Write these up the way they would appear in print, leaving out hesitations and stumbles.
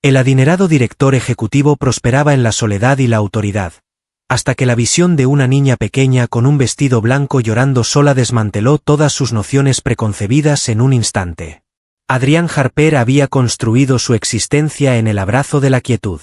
El adinerado director ejecutivo prosperaba en la soledad y la autoridad, hasta que la visión de una niña pequeña con un vestido blanco llorando sola desmanteló todas sus nociones preconcebidas en un instante. Adrián Harper había construido su existencia en el abrazo de la quietud.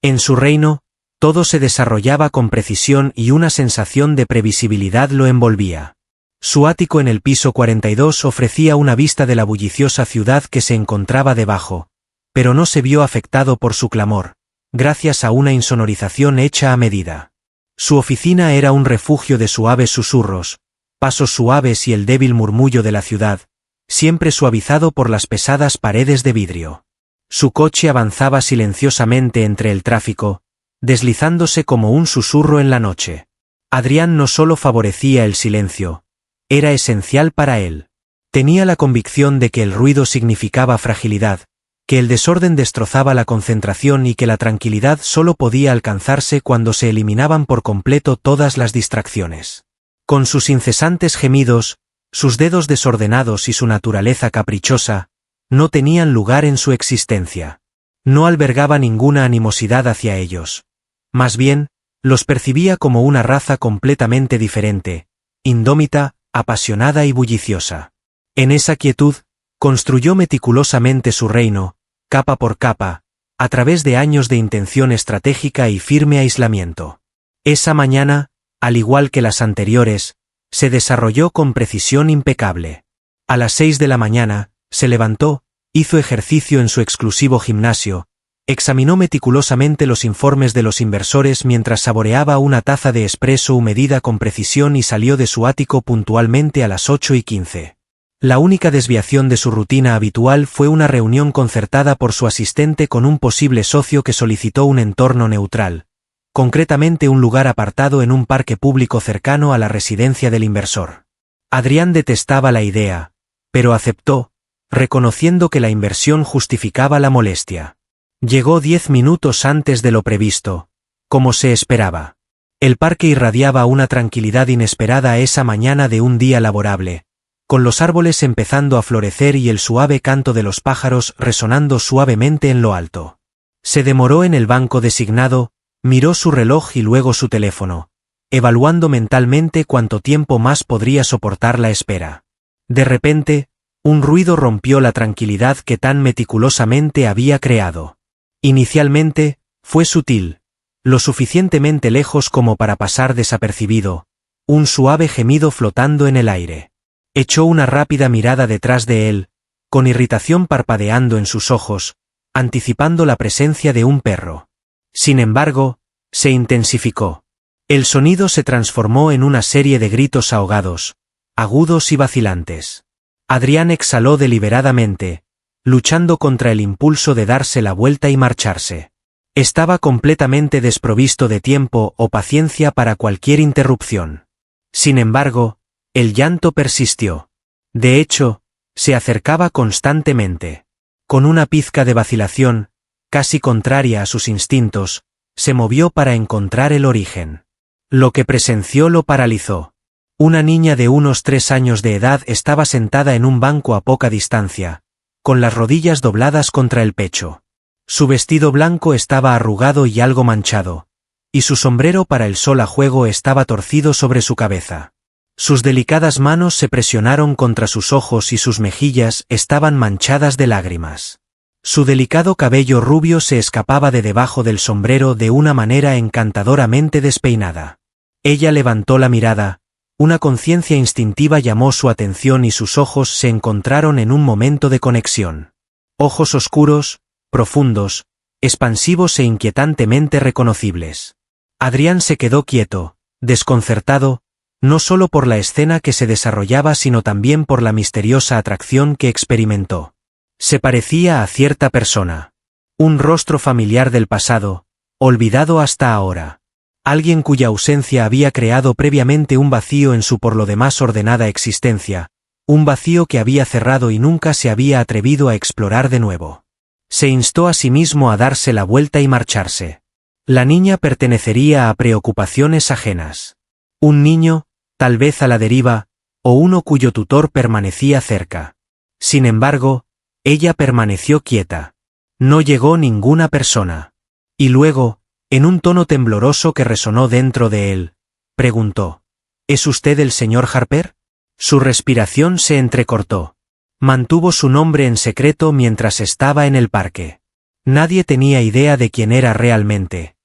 En su reino, todo se desarrollaba con precisión y una sensación de previsibilidad lo envolvía. Su ático en el piso 42 ofrecía una vista de la bulliciosa ciudad que se encontraba debajo, pero no se vio afectado por su clamor, gracias a una insonorización hecha a medida. Su oficina era un refugio de suaves susurros, pasos suaves y el débil murmullo de la ciudad, siempre suavizado por las pesadas paredes de vidrio. Su coche avanzaba silenciosamente entre el tráfico, deslizándose como un susurro en la noche. Adrián no solo favorecía el silencio, era esencial para él. Tenía la convicción de que el ruido significaba fragilidad, que el desorden destrozaba la concentración y que la tranquilidad solo podía alcanzarse cuando se eliminaban por completo todas las distracciones. Con sus incesantes gemidos, sus dedos desordenados y su naturaleza caprichosa, no tenían lugar en su existencia. No albergaba ninguna animosidad hacia ellos. Más bien, los percibía como una raza completamente diferente, indómita, apasionada y bulliciosa. En esa quietud, construyó meticulosamente su reino, capa por capa, a través de años de intención estratégica y firme aislamiento. Esa mañana, al igual que las anteriores, se desarrolló con precisión impecable. A las 6 de la mañana, se levantó, hizo ejercicio en su exclusivo gimnasio, examinó meticulosamente los informes de los inversores mientras saboreaba una taza de espresso medida con precisión y salió de su ático puntualmente a las 8:15. La única desviación de su rutina habitual fue una reunión concertada por su asistente con un posible socio que solicitó un entorno neutral, concretamente un lugar apartado en un parque público cercano a la residencia del inversor. Adrián detestaba la idea, pero aceptó, reconociendo que la inversión justificaba la molestia. Llegó 10 minutos antes de lo previsto, como se esperaba. El parque irradiaba una tranquilidad inesperada esa mañana de un día laborable, con los árboles empezando a florecer y el suave canto de los pájaros resonando suavemente en lo alto. Se demoró en el banco designado, miró su reloj y luego su teléfono, evaluando mentalmente cuánto tiempo más podría soportar la espera. De repente, un ruido rompió la tranquilidad que tan meticulosamente había creado. Inicialmente, fue sutil, lo suficientemente lejos como para pasar desapercibido, un suave gemido flotando en el aire. Echó una rápida mirada detrás de él, con irritación parpadeando en sus ojos, anticipando la presencia de un perro. Sin embargo, se intensificó. El sonido se transformó en una serie de gritos ahogados, agudos y vacilantes. Adrián exhaló deliberadamente, luchando contra el impulso de darse la vuelta y marcharse. Estaba completamente desprovisto de tiempo o paciencia para cualquier interrupción. Sin embargo, el llanto persistió. De hecho, se acercaba constantemente. Con una pizca de vacilación, casi contraria a sus instintos, se movió para encontrar el origen. Lo que presenció lo paralizó. Una niña de unos 3 años de edad estaba sentada en un banco a poca distancia, con las rodillas dobladas contra el pecho. Su vestido blanco estaba arrugado y algo manchado, y su sombrero para el sol a juego estaba torcido sobre su cabeza. Sus delicadas manos se presionaron contra sus ojos y sus mejillas estaban manchadas de lágrimas. Su delicado cabello rubio se escapaba de debajo del sombrero de una manera encantadoramente despeinada. Ella levantó la mirada, una conciencia instintiva llamó su atención y sus ojos se encontraron en un momento de conexión. Ojos oscuros, profundos, expansivos e inquietantemente reconocibles. Adrián se quedó quieto, desconcertado, no solo por la escena que se desarrollaba sino también por la misteriosa atracción que experimentó. Se parecía a cierta persona. Un rostro familiar del pasado, olvidado hasta ahora. Alguien cuya ausencia había creado previamente un vacío en su por lo demás ordenada existencia, un vacío que había cerrado y nunca se había atrevido a explorar de nuevo. Se instó a sí mismo a darse la vuelta y marcharse. La niña pertenecería a preocupaciones ajenas. Un niño, tal vez a la deriva, o uno cuyo tutor permanecía cerca. Sin embargo, ella permaneció quieta. No llegó ninguna persona. Y luego, en un tono tembloroso que resonó dentro de él, preguntó: ¿Es usted el señor Harper? Su respiración se entrecortó. Mantuvo su nombre en secreto mientras estaba en el parque. Nadie tenía idea de quién era realmente.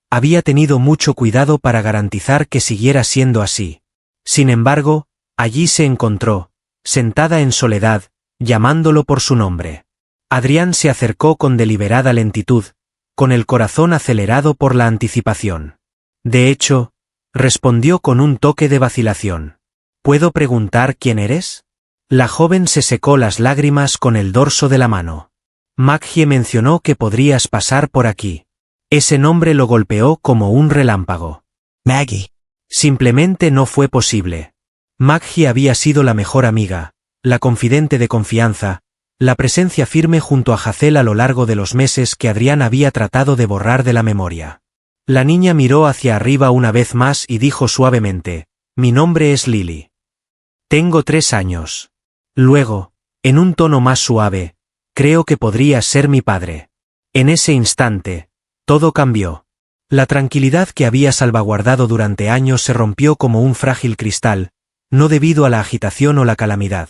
Había tenido mucho cuidado para garantizar que siguiera siendo así. Sin embargo, allí se encontró, sentada en soledad, llamándolo por su nombre. Adrián se acercó con deliberada lentitud, con el corazón acelerado por la anticipación. De hecho, respondió con un toque de vacilación. ¿Puedo preguntar quién eres? La joven se secó las lágrimas con el dorso de la mano. Maggie mencionó que podrías pasar por aquí. Ese nombre lo golpeó como un relámpago. Maggie. Simplemente no fue posible. Maggie había sido la mejor amiga, la confidente de confianza, la presencia firme junto a Hazel a lo largo de los meses que Adrián había tratado de borrar de la memoria. La niña miró hacia arriba una vez más y dijo suavemente: «Mi nombre es Lily. Tengo 3 años. Luego, en un tono más suave, creo que podría ser mi padre». En ese instante, todo cambió. La tranquilidad que había salvaguardado durante años se rompió como un frágil cristal, no debido a la agitación o la calamidad,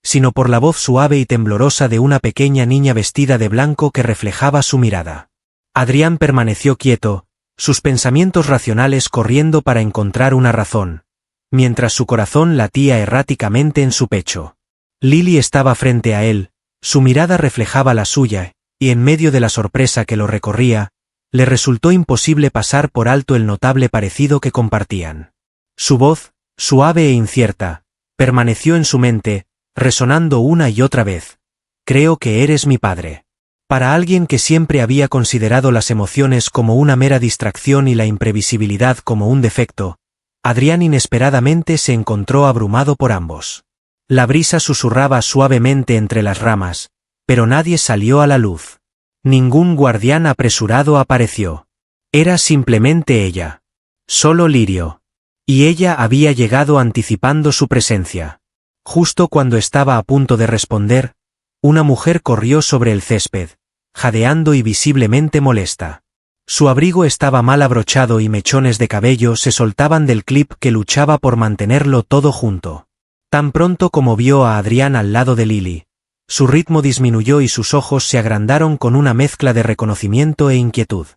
sino por la voz suave y temblorosa de una pequeña niña vestida de blanco que reflejaba su mirada. Adrián permaneció quieto, sus pensamientos racionales corriendo para encontrar una razón, mientras su corazón latía erráticamente en su pecho. Lily estaba frente a él, su mirada reflejaba la suya, y en medio de la sorpresa que lo recorría, le resultó imposible pasar por alto el notable parecido que compartían. Su voz, suave e incierta, permaneció en su mente, resonando una y otra vez. «Creo que eres mi padre». Para alguien que siempre había considerado las emociones como una mera distracción y la imprevisibilidad como un defecto, Adrián inesperadamente se encontró abrumado por ambos. La brisa susurraba suavemente entre las ramas, pero nadie salió a la luz. Ningún guardián apresurado apareció. Era simplemente ella. Solo Lirio. Y ella había llegado anticipando su presencia. Justo cuando estaba a punto de responder, una mujer corrió sobre el césped, jadeando y visiblemente molesta. Su abrigo estaba mal abrochado y mechones de cabello se soltaban del clip que luchaba por mantenerlo todo junto. Tan pronto como vio a Adrián al lado de Lily, su ritmo disminuyó y sus ojos se agrandaron con una mezcla de reconocimiento e inquietud.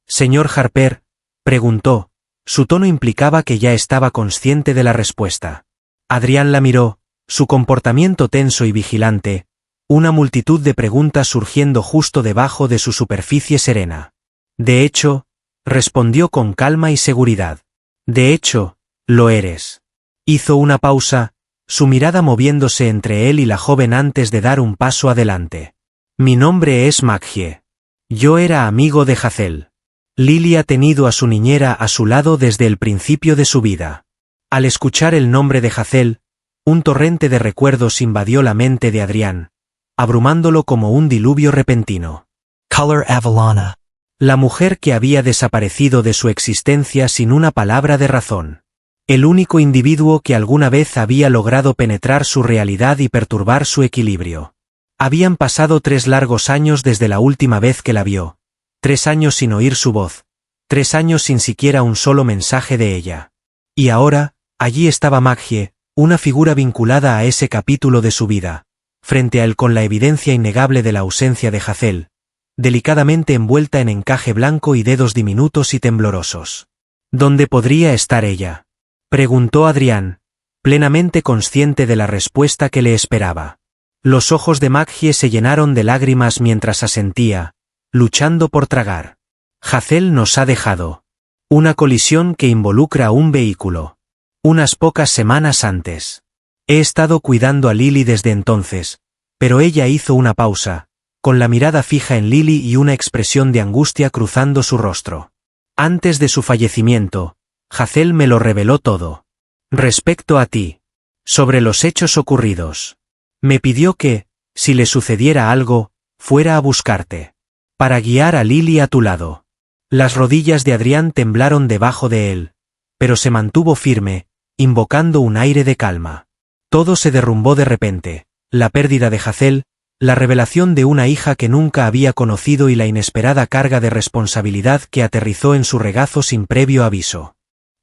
«Señor Harper», preguntó, su tono implicaba que ya estaba consciente de la respuesta. Adrián la miró, su comportamiento tenso y vigilante, una multitud de preguntas surgiendo justo debajo de su superficie serena. «De hecho», respondió con calma y seguridad. «De hecho, lo eres». Hizo una pausa, su mirada moviéndose entre él y la joven antes de dar un paso adelante. «Mi nombre es Maggie. Yo era amigo de Hazel. Lily ha tenido a su niñera a su lado desde el principio de su vida». Al escuchar el nombre de Hazel, un torrente de recuerdos invadió la mente de Adrián, abrumándolo como un diluvio repentino. Color Avalana. La mujer que había desaparecido de su existencia sin una palabra de razón. El único individuo que alguna vez había logrado penetrar su realidad y perturbar su equilibrio. Habían pasado 3 largos años desde la última vez que la vio. 3 años sin oír su voz. 3 años sin siquiera un solo mensaje de ella. Y ahora, allí estaba Maggie, una figura vinculada a ese capítulo de su vida, frente a él con la evidencia innegable de la ausencia de Hazel, delicadamente envuelta en encaje blanco y dedos diminutos y temblorosos. ¿Dónde podría estar ella?, preguntó Adrián, plenamente consciente de la respuesta que le esperaba. Los ojos de Maggie se llenaron de lágrimas mientras asentía, luchando por tragar. «Hazel nos ha dejado. Una colisión que involucra un vehículo. Unas pocas semanas antes. He estado cuidando a Lily desde entonces», pero ella hizo una pausa, con la mirada fija en Lily y una expresión de angustia cruzando su rostro. «Antes de su fallecimiento, Hazel me lo reveló todo. Respecto a ti. Sobre los hechos ocurridos. Me pidió que, si le sucediera algo, fuera a buscarte. Para guiar a Lily a tu lado». Las rodillas de Adrián temblaron debajo de él, pero se mantuvo firme, invocando un aire de calma. Todo se derrumbó de repente, la pérdida de Hazel, La revelación de una hija que nunca había conocido y la inesperada carga de responsabilidad que aterrizó en su regazo sin previo aviso.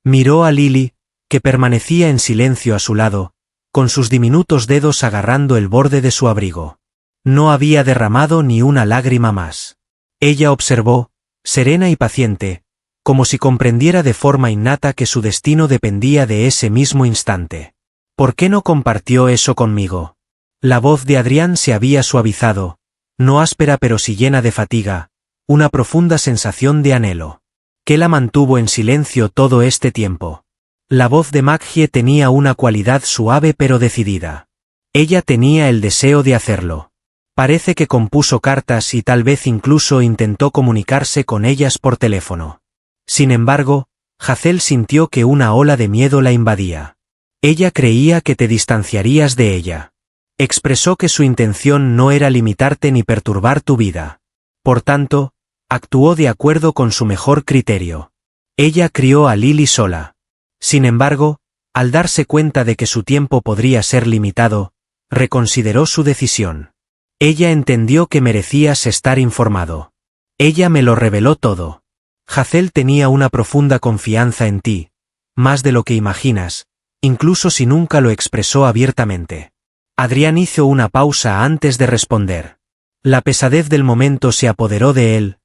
Miró a Lily, que permanecía en silencio a su lado, con sus diminutos dedos agarrando el borde de su abrigo. No había derramado ni una lágrima más. Ella observó, serena y paciente, como si comprendiera de forma innata que su destino dependía de ese mismo instante. ¿Por qué no compartió eso conmigo? La voz de Adrián se había suavizado, no áspera pero sí llena de fatiga, una profunda sensación de anhelo. ¿Qué la mantuvo en silencio todo este tiempo? La voz de Maggie tenía una cualidad suave pero decidida. Ella tenía el deseo de hacerlo. Parece que compuso cartas y tal vez incluso intentó comunicarse con ellas por teléfono. Sin embargo, Hazel sintió que una ola de miedo la invadía. Ella creía que te distanciarías de ella. Expresó que su intención no era limitarte ni perturbar tu vida. Por tanto, actuó de acuerdo con su mejor criterio. Ella crió a Lily sola. Sin embargo, al darse cuenta de que su tiempo podría ser limitado, reconsideró su decisión. Ella entendió que merecías estar informado. Ella me lo reveló todo. Hazel tenía una profunda confianza en ti, más de lo que imaginas, incluso si nunca lo expresó abiertamente. Adrián hizo una pausa antes de responder. La pesadez del momento se apoderó de él,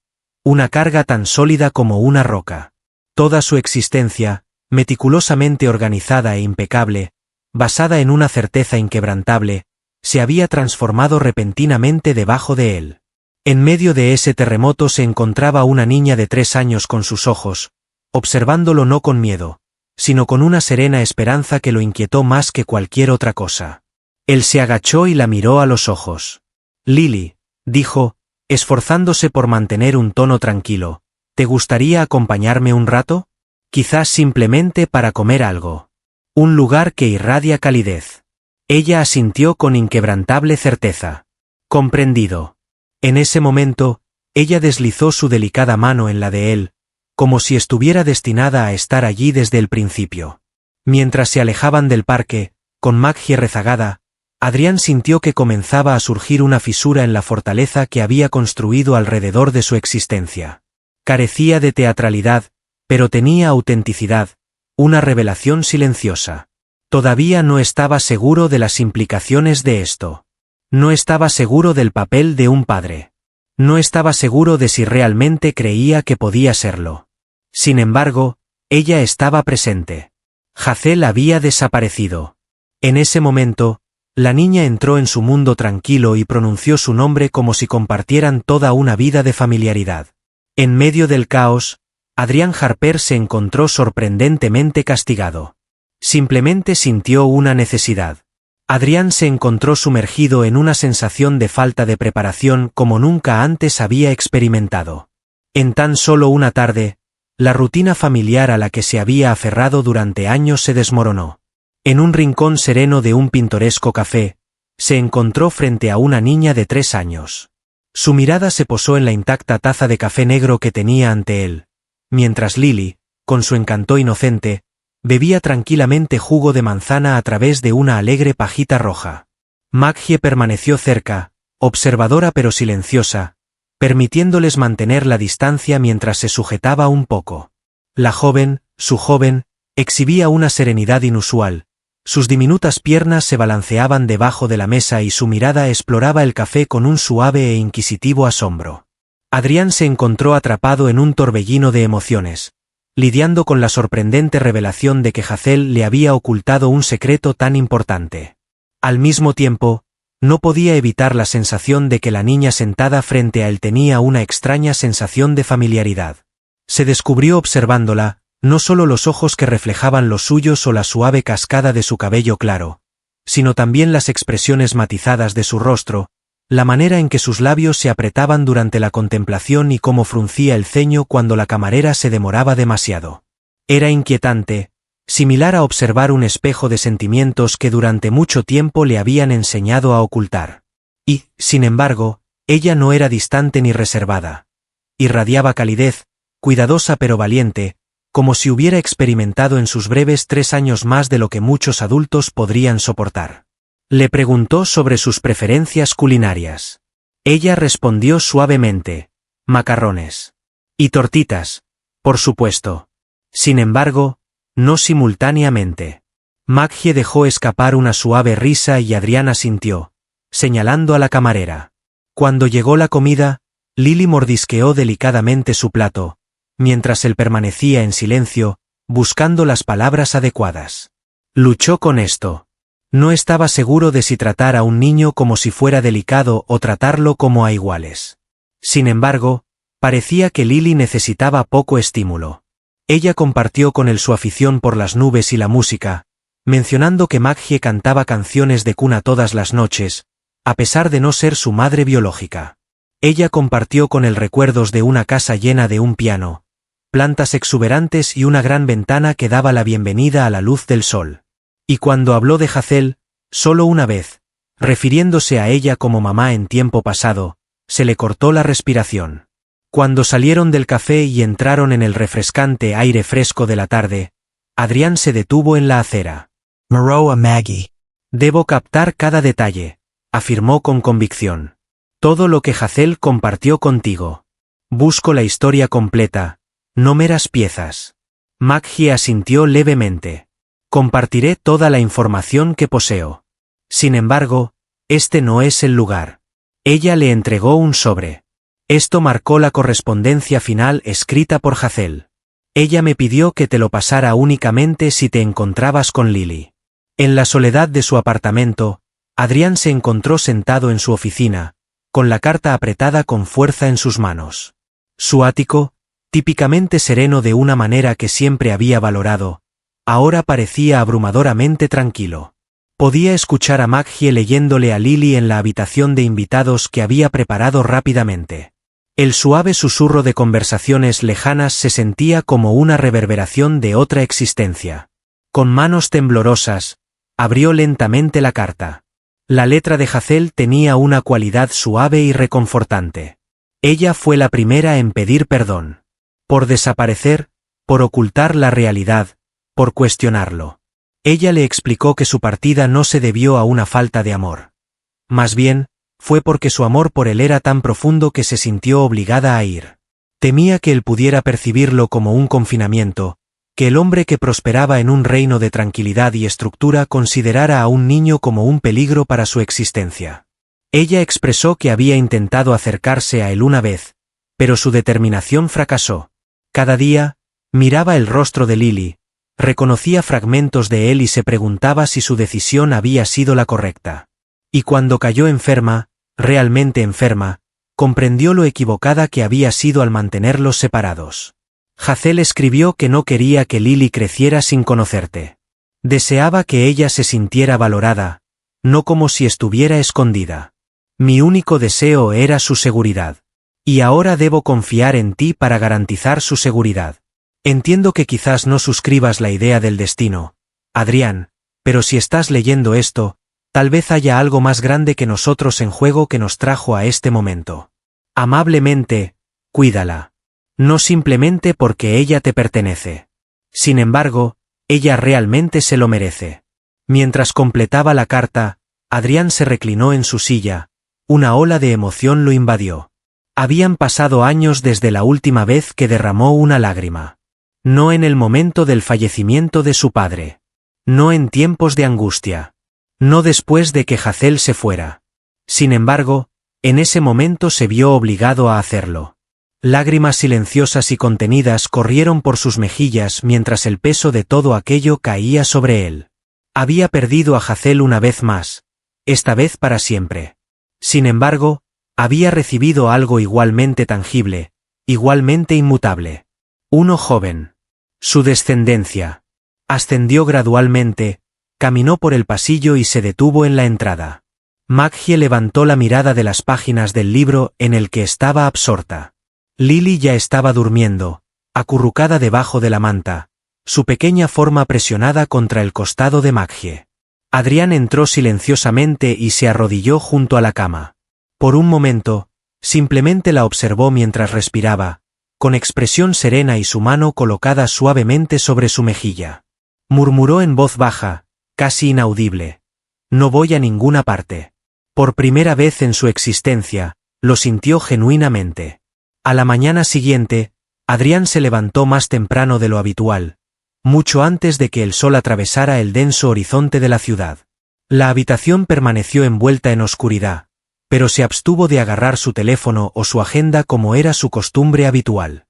una carga tan sólida como una roca. Toda su existencia, meticulosamente organizada e impecable, basada en una certeza inquebrantable, se había transformado repentinamente debajo de él. En medio de ese terremoto se encontraba una niña de 3 años con sus ojos, observándolo no con miedo, sino con una serena esperanza que lo inquietó más que cualquier otra cosa. Él se agachó y la miró a los ojos. Lily, dijo, esforzándose por mantener un tono tranquilo, ¿te gustaría acompañarme un rato? Quizás simplemente para comer algo. Un lugar que irradia calidez. Ella asintió con inquebrantable certeza. Comprendido. En ese momento, ella deslizó su delicada mano en la de él, como si estuviera destinada a estar allí desde el principio. Mientras se alejaban del parque, con Maggie rezagada, Adrián sintió que comenzaba a surgir una fisura en la fortaleza que había construido alrededor de su existencia. Carecía de teatralidad, pero tenía autenticidad, una revelación silenciosa. Todavía no estaba seguro de las implicaciones de esto. No estaba seguro del papel de un padre. No estaba seguro de si realmente creía que podía serlo. Sin embargo, ella estaba presente. Hazel había desaparecido. En ese momento, la niña entró en su mundo tranquilo y pronunció su nombre como si compartieran toda una vida de familiaridad. En medio del caos, Adrián Harper se encontró sorprendentemente castigado. Simplemente sintió una necesidad. Adrián se encontró sumergido en una sensación de falta de preparación como nunca antes había experimentado. En tan solo una tarde, la rutina familiar a la que se había aferrado durante años se desmoronó. En un rincón sereno de un pintoresco café, se encontró frente a una niña de 3 años. Su mirada se posó en la intacta taza de café negro que tenía ante él, mientras Lily, con su encanto inocente, bebía tranquilamente jugo de manzana a través de una alegre pajita roja. Maggie permaneció cerca, observadora pero silenciosa, permitiéndoles mantener la distancia mientras se sujetaba un poco. La joven, su joven, exhibía una serenidad inusual. Sus diminutas piernas se balanceaban debajo de la mesa y su mirada exploraba el café con un suave e inquisitivo asombro. Adrián se encontró atrapado en un torbellino de emociones, lidiando con la sorprendente revelación de que Hazel le había ocultado un secreto tan importante. Al mismo tiempo, no podía evitar la sensación de que la niña sentada frente a él tenía una extraña sensación de familiaridad. Se descubrió observándola, no solo los ojos que reflejaban los suyos o la suave cascada de su cabello claro, sino también las expresiones matizadas de su rostro, la manera en que sus labios se apretaban durante la contemplación y cómo fruncía el ceño cuando la camarera se demoraba demasiado. Era inquietante, similar a observar un espejo de sentimientos que durante mucho tiempo le habían enseñado a ocultar. Y, sin embargo, ella no era distante ni reservada. Irradiaba calidez, cuidadosa pero valiente, como si hubiera experimentado en sus breves 3 años más de lo que muchos adultos podrían soportar. Le preguntó sobre sus preferencias culinarias. Ella respondió suavemente: macarrones. Y tortitas, por supuesto. Sin embargo, no simultáneamente. Maggie dejó escapar una suave risa y Adrián asintió, señalando a la camarera. Cuando llegó la comida, Lily mordisqueó delicadamente su plato, mientras él permanecía en silencio, buscando las palabras adecuadas. Luchó con esto. No estaba seguro de si tratar a un niño como si fuera delicado o tratarlo como a iguales. Sin embargo, parecía que Lily necesitaba poco estímulo. Ella compartió con él su afición por las nubes y la música, mencionando que Maggie cantaba canciones de cuna todas las noches, a pesar de no ser su madre biológica. Ella compartió con él recuerdos de una casa llena de un piano, plantas exuberantes y una gran ventana que daba la bienvenida a la luz del sol. Y cuando habló de Hazel, solo una vez, refiriéndose a ella como mamá en tiempo pasado, se le cortó la respiración. Cuando salieron del café y entraron en el refrescante aire fresco de la tarde, Adrián se detuvo en la acera. Miró a Maggie. Debo captar cada detalle, afirmó con convicción. Todo lo que Hazel compartió contigo. Busco la historia completa, no meras piezas. Maggie asintió levemente. Compartiré toda la información que poseo. Sin embargo, este no es el lugar. Ella le entregó un sobre. Esto marcó la correspondencia final escrita por Hazel. Ella me pidió que te lo pasara únicamente si te encontrabas con Lily. En la soledad de su apartamento, Adrián se encontró sentado en su oficina, con la carta apretada con fuerza en sus manos. Su ático, típicamente sereno de una manera que siempre había valorado, ahora parecía abrumadoramente tranquilo. Podía escuchar a Maggie leyéndole a Lily en la habitación de invitados que había preparado rápidamente. El suave susurro de conversaciones lejanas se sentía como una reverberación de otra existencia. Con manos temblorosas, abrió lentamente la carta. La letra de Hazel tenía una cualidad suave y reconfortante. Ella fue la primera en pedir perdón. Por desaparecer, por ocultar la realidad, por cuestionarlo. Ella le explicó que su partida no se debió a una falta de amor. Más bien, fue porque su amor por él era tan profundo que se sintió obligada a ir. Temía que él pudiera percibirlo como un confinamiento, que el hombre que prosperaba en un reino de tranquilidad y estructura considerara a un niño como un peligro para su existencia. Ella expresó que había intentado acercarse a él una vez, pero su determinación fracasó. Cada día, miraba el rostro de Lily, reconocía fragmentos de él y se preguntaba si su decisión había sido la correcta. Y cuando cayó enferma, realmente enferma, comprendió lo equivocada que había sido al mantenerlos separados. Hazel escribió que no quería que Lily creciera sin conocerte. Deseaba que ella se sintiera valorada, no como si estuviera escondida. Mi único deseo era su seguridad. Y ahora debo confiar en ti para garantizar su seguridad. Entiendo que quizás no suscribas la idea del destino, Adrián, pero si estás leyendo esto, tal vez haya algo más grande que nosotros en juego que nos trajo a este momento. Amablemente, cuídala. No simplemente porque ella te pertenece. Sin embargo, ella realmente se lo merece. Mientras completaba la carta, Adrián se reclinó en su silla, una ola de emoción lo invadió. Habían pasado años desde la última vez que derramó una lágrima. No en el momento del fallecimiento de su padre. No en tiempos de angustia. No después de que Hazel se fuera. Sin embargo, en ese momento se vio obligado a hacerlo. Lágrimas silenciosas y contenidas corrieron por sus mejillas mientras el peso de todo aquello caía sobre él. Había perdido a Hazel una vez más, esta vez para siempre. Sin embargo, había recibido algo igualmente tangible, igualmente inmutable. Uno joven. Su descendencia. Ascendió gradualmente, caminó por el pasillo y se detuvo en la entrada. Maggie levantó la mirada de las páginas del libro en el que estaba absorta. Lily ya estaba durmiendo, acurrucada debajo de la manta, su pequeña forma presionada contra el costado de Maggie. Adrián entró silenciosamente y se arrodilló junto a la cama. Por un momento, simplemente la observó mientras respiraba, con expresión serena y su mano colocada suavemente sobre su mejilla. Murmuró en voz baja, casi inaudible: No voy a ninguna parte. Por primera vez en su existencia, lo sintió genuinamente. A la mañana siguiente, Adrián se levantó más temprano de lo habitual, mucho antes de que el sol atravesara el denso horizonte de la ciudad. La habitación permaneció envuelta en oscuridad, pero se abstuvo de agarrar su teléfono o su agenda como era su costumbre habitual.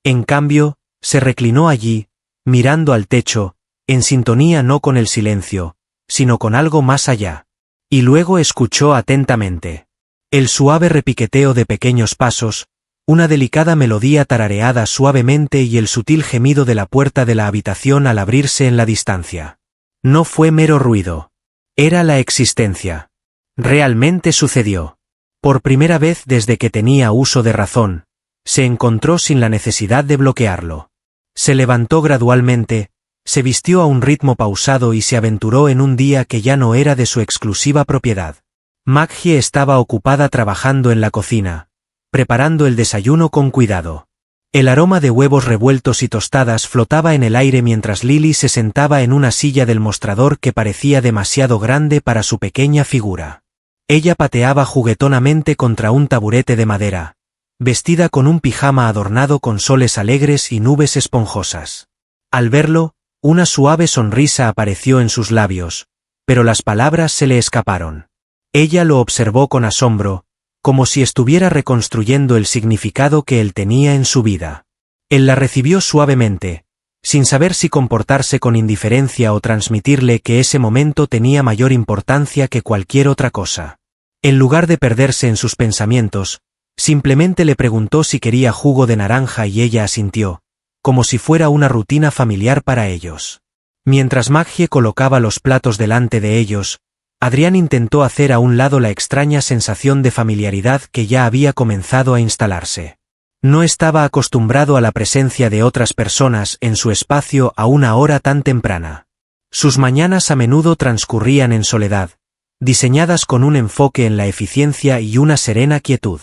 En cambio, se reclinó allí, mirando al techo, en sintonía no con el silencio, sino con algo más allá. Y luego escuchó atentamente. El suave repiqueteo de pequeños pasos, una delicada melodía tarareada suavemente y el sutil gemido de la puerta de la habitación al abrirse en la distancia. No fue mero ruido. Era la existencia. Realmente sucedió. Por primera vez desde que tenía uso de razón, se encontró sin la necesidad de bloquearlo. Se levantó gradualmente, se vistió a un ritmo pausado y se aventuró en un día que ya no era de su exclusiva propiedad. Maggie estaba ocupada trabajando en la cocina, preparando el desayuno con cuidado. El aroma de huevos revueltos y tostadas flotaba en el aire mientras Lily se sentaba en una silla del mostrador que parecía demasiado grande para su pequeña figura. Ella pateaba juguetonamente contra un taburete de madera, vestida con un pijama adornado con soles alegres y nubes esponjosas. Al verlo, una suave sonrisa apareció en sus labios, pero las palabras se le escaparon. Ella lo observó con asombro, como si estuviera reconstruyendo el significado que él tenía en su vida. Él la recibió suavemente, sin saber si comportarse con indiferencia o transmitirle que ese momento tenía mayor importancia que cualquier otra cosa. En lugar de perderse en sus pensamientos, simplemente le preguntó si quería jugo de naranja y ella asintió, como si fuera una rutina familiar para ellos. Mientras Maggie colocaba los platos delante de ellos, Adrián intentó hacer a un lado la extraña sensación de familiaridad que ya había comenzado a instalarse. No estaba acostumbrado a la presencia de otras personas en su espacio a una hora tan temprana. Sus mañanas a menudo transcurrían en soledad, diseñadas con un enfoque en la eficiencia y una serena quietud.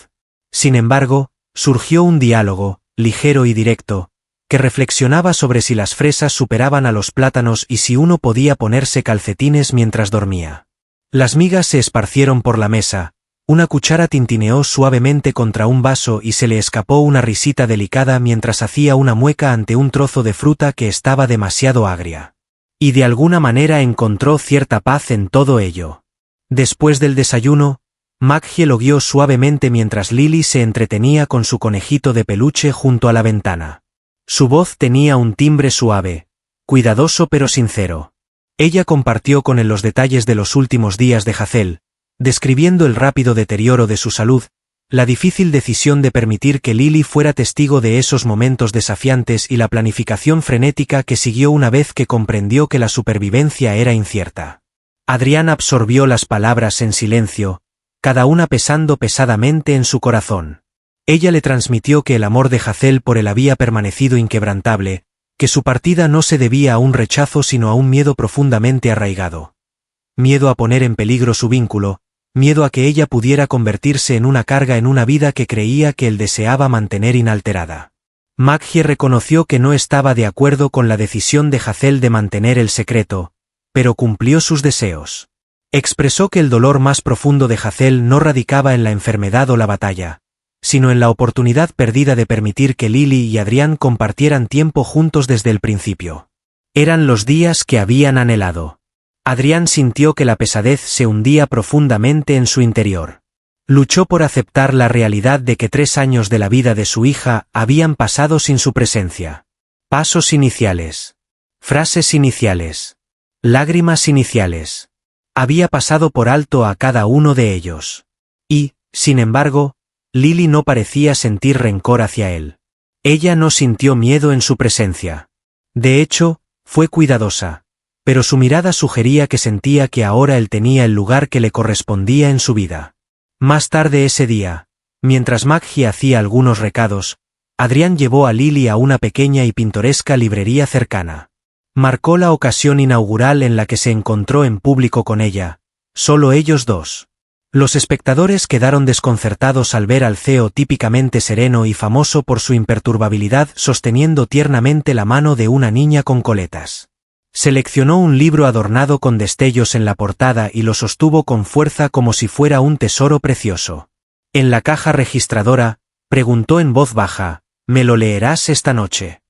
Sin embargo, surgió un diálogo, ligero y directo, que reflexionaba sobre si las fresas superaban a los plátanos y si uno podía ponerse calcetines mientras dormía. Las migas se esparcieron por la mesa, una cuchara tintineó suavemente contra un vaso y se le escapó una risita delicada mientras hacía una mueca ante un trozo de fruta que estaba demasiado agria. Y de alguna manera encontró cierta paz en todo ello. Después del desayuno, Maggie lo guió suavemente mientras Lily se entretenía con su conejito de peluche junto a la ventana. Su voz tenía un timbre suave, cuidadoso pero sincero. Ella compartió con él los detalles de los últimos días de Hazel, describiendo el rápido deterioro de su salud, la difícil decisión de permitir que Lily fuera testigo de esos momentos desafiantes y la planificación frenética que siguió una vez que comprendió que la supervivencia era incierta. Adrián absorbió las palabras en silencio, cada una pesando pesadamente en su corazón. Ella le transmitió que el amor de Hazel por él había permanecido inquebrantable, que su partida no se debía a un rechazo sino a un miedo profundamente arraigado. Miedo a poner en peligro su vínculo, miedo a que ella pudiera convertirse en una carga en una vida que creía que él deseaba mantener inalterada. Maggie reconoció que no estaba de acuerdo con la decisión de Hazel de mantener el secreto, pero cumplió sus deseos. Expresó que el dolor más profundo de Hazel no radicaba en la enfermedad o la batalla, sino en la oportunidad perdida de permitir que Lily y Adrián compartieran tiempo juntos desde el principio. Eran los días que habían anhelado. Adrián sintió que la pesadez se hundía profundamente en su interior. Luchó por aceptar la realidad de que 3 años de la vida de su hija habían pasado sin su presencia. Pasos iniciales. Frases iniciales. Lágrimas iniciales. Había pasado por alto a cada uno de ellos. Y, sin embargo, Lily no parecía sentir rencor hacia él. Ella no sintió miedo en su presencia. De hecho, fue cuidadosa, pero su mirada sugería que sentía que ahora él tenía el lugar que le correspondía en su vida. Más tarde ese día, mientras Maggie hacía algunos recados, Adrián llevó a Lily a una pequeña y pintoresca librería cercana. Marcó la ocasión inaugural en la que se encontró en público con ella, solo ellos dos. Los espectadores quedaron desconcertados al ver al CEO típicamente sereno y famoso por su imperturbabilidad sosteniendo tiernamente la mano de una niña con coletas. Seleccionó un libro adornado con destellos en la portada y lo sostuvo con fuerza como si fuera un tesoro precioso. En la caja registradora, preguntó en voz baja, ¿me lo leerás esta noche?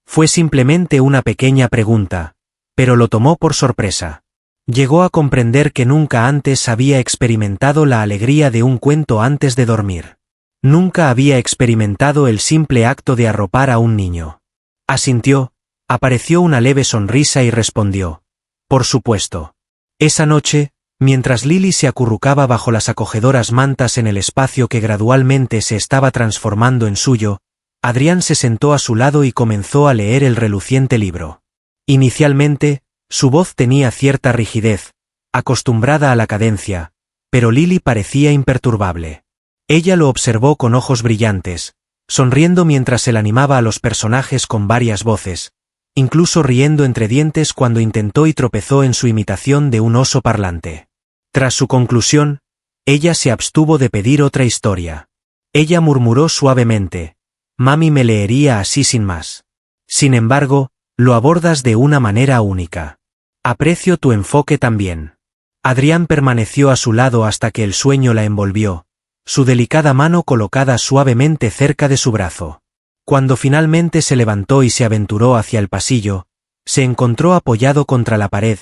Fue simplemente una pequeña pregunta, pero lo tomó por sorpresa. Llegó a comprender que nunca antes había experimentado la alegría de un cuento antes de dormir. Nunca había experimentado el simple acto de arropar a un niño. Asintió, apareció una leve sonrisa y respondió, por supuesto. Esa noche, mientras Lily se acurrucaba bajo las acogedoras mantas en el espacio que gradualmente se estaba transformando en suyo, Adrián se sentó a su lado y comenzó a leer el reluciente libro. Inicialmente, su voz tenía cierta rigidez, acostumbrada a la cadencia, pero Lily parecía imperturbable. Ella lo observó con ojos brillantes, sonriendo mientras él animaba a los personajes con varias voces, incluso riendo entre dientes cuando intentó y tropezó en su imitación de un oso parlante. Tras su conclusión, ella se abstuvo de pedir otra historia. Ella murmuró suavemente, «Mami me leería así sin más. Sin embargo, lo abordas de una manera única. Aprecio tu enfoque también». Adrián permaneció a su lado hasta que el sueño la envolvió, su delicada mano colocada suavemente cerca de su brazo. Cuando finalmente se levantó y se aventuró hacia el pasillo, se encontró apoyado contra la pared,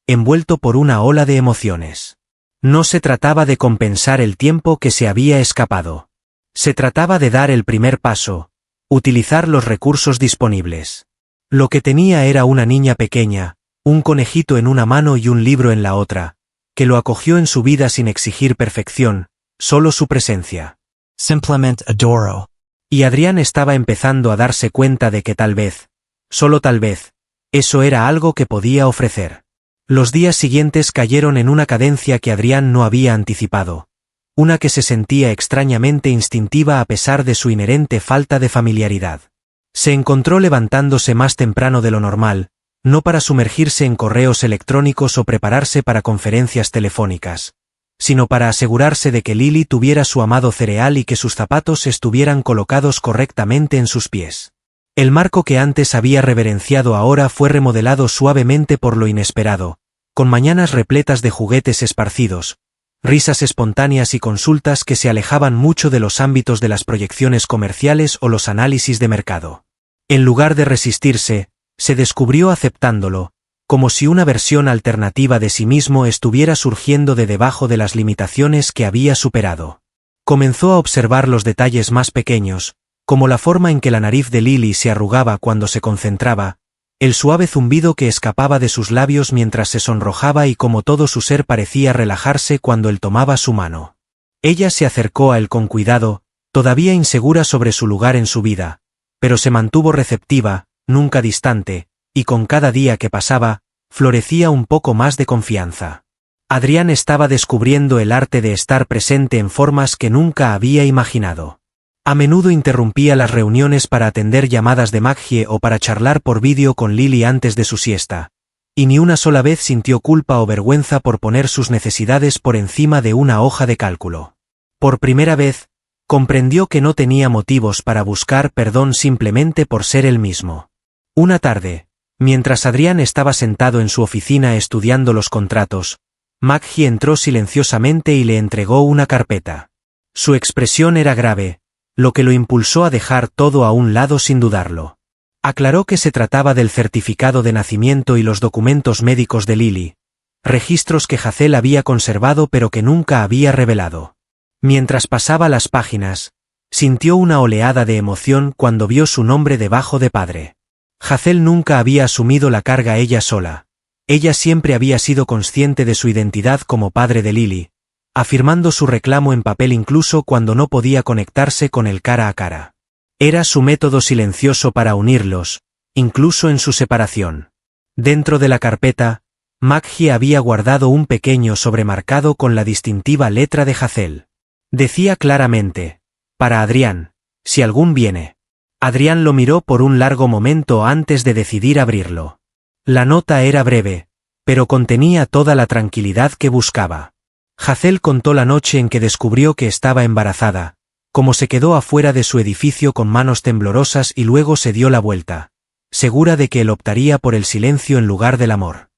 envuelto por una ola de emociones. No se trataba de compensar el tiempo que se había escapado. Se trataba de dar el primer paso, utilizar los recursos disponibles. Lo que tenía era una niña pequeña, un conejito en una mano y un libro en la otra, que lo acogió en su vida sin exigir perfección, solo su presencia. Simplemente adoro. Y Adrián estaba empezando a darse cuenta de que tal vez, solo tal vez, eso era algo que podía ofrecer. Los días siguientes cayeron en una cadencia que Adrián no había anticipado, una que se sentía extrañamente instintiva a pesar de su inherente falta de familiaridad. Se encontró levantándose más temprano de lo normal, no para sumergirse en correos electrónicos o prepararse para conferencias telefónicas, sino para asegurarse de que Lily tuviera su amado cereal y que sus zapatos estuvieran colocados correctamente en sus pies. El marco que antes había reverenciado ahora fue remodelado suavemente por lo inesperado, con mañanas repletas de juguetes esparcidos, risas espontáneas y consultas que se alejaban mucho de los ámbitos de las proyecciones comerciales o los análisis de mercado. En lugar de resistirse, se descubrió aceptándolo, como si una versión alternativa de sí mismo estuviera surgiendo de debajo de las limitaciones que había superado. Comenzó a observar los detalles más pequeños, como la forma en que la nariz de Lily se arrugaba cuando se concentraba, el suave zumbido que escapaba de sus labios mientras se sonrojaba y cómo todo su ser parecía relajarse cuando él tomaba su mano. Ella se acercó a él con cuidado, todavía insegura sobre su lugar en su vida, pero se mantuvo receptiva, nunca distante, y con cada día que pasaba, florecía un poco más de confianza. Adrián estaba descubriendo el arte de estar presente en formas que nunca había imaginado. A menudo interrumpía las reuniones para atender llamadas de Maggie o para charlar por vídeo con Lily antes de su siesta, y ni una sola vez sintió culpa o vergüenza por poner sus necesidades por encima de una hoja de cálculo. Por primera vez, comprendió que no tenía motivos para buscar perdón simplemente por ser él mismo. Una tarde, mientras Adrián estaba sentado en su oficina estudiando los contratos, Maggie entró silenciosamente y le entregó una carpeta. Su expresión era grave, lo que lo impulsó a dejar todo a un lado sin dudarlo. Aclaró que se trataba del certificado de nacimiento y los documentos médicos de Lily, registros que Hazel había conservado pero que nunca había revelado. Mientras pasaba las páginas, sintió una oleada de emoción cuando vio su nombre debajo de padre. Hazel nunca había asumido la carga ella sola. Ella siempre había sido consciente de su identidad como padre de Lily, afirmando su reclamo en papel incluso cuando no podía conectarse con él cara a cara. Era su método silencioso para unirlos, incluso en su separación. Dentro de la carpeta, Maggie había guardado un pequeño sobremarcado con la distintiva letra de Hazel. Decía claramente, para Adrián, si algún viene. Adrián lo miró por un largo momento antes de decidir abrirlo. La nota era breve, pero contenía toda la tranquilidad que buscaba. Hazel contó la noche en que descubrió que estaba embarazada, cómo se quedó afuera de su edificio con manos temblorosas y luego se dio la vuelta, segura de que él optaría por el silencio en lugar del amor.